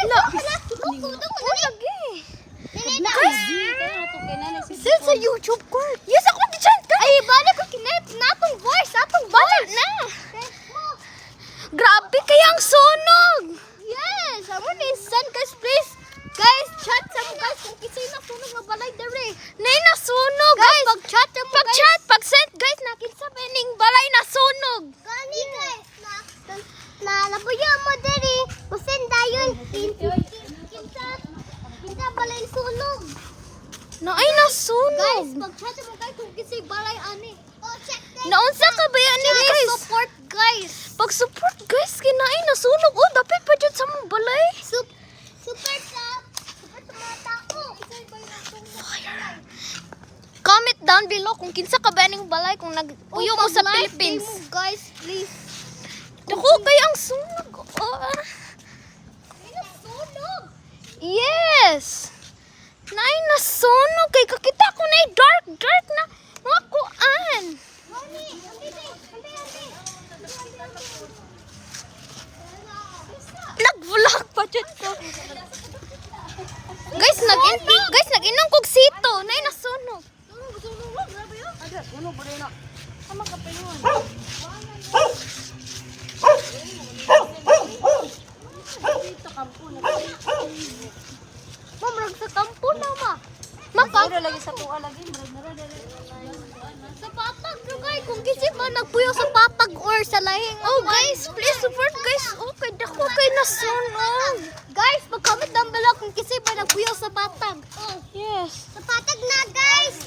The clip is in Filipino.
lagi. Guys, sa YouTube ko. Yes, ako di dyan. Ay, balik ko kinep na atong voice. Atong balik na. Grabe kaya ang sunog. Yes, amo ni san guys, please. Guys, chat sa mo guys kung kisay na sunog nga balay dere. Nay na sunog guys. Pag-chat mo guys. Pag-chat, pag-send guys nakinsa ba ning balay na sunog. Gani guys, na labuya mo diri. Usen dayon. Kinsa balay sunog. Na ay nasunog. Guys, pag-chat mo guys kung kisay balay ani. Oh, check guys. Naunsa ka ba yan ni guys? Support guys. Pag-support guys, kinaay nasunog. Oh, dapat pa dyan sa mong balay. Super sa mga tao. Comment down below kung kinsa ka ba ning balay kung nagpuyo mo sa pag-live Philippines. mo, guys, please. Dako kay ang sunog. Oh. Sunog. Yes. Naay nasunog kay kakita ko na dark na mga kuan. Mami, Nag-vlog pa dyan ko. Guys, nag-inom kog sito. Naay nasunog. Mamrag sa kampo na ma. Lagi sa tuwa lagi. Sa patag no guys, kung kasi ba nagpuyo sa patag or sa lahing. Oh guys, please support guys. Okay, dako kay nasunog. Guys, mag-comment down below kung kasi ba nagpuyo sa patag. Oh, Yes. sa patag na guys.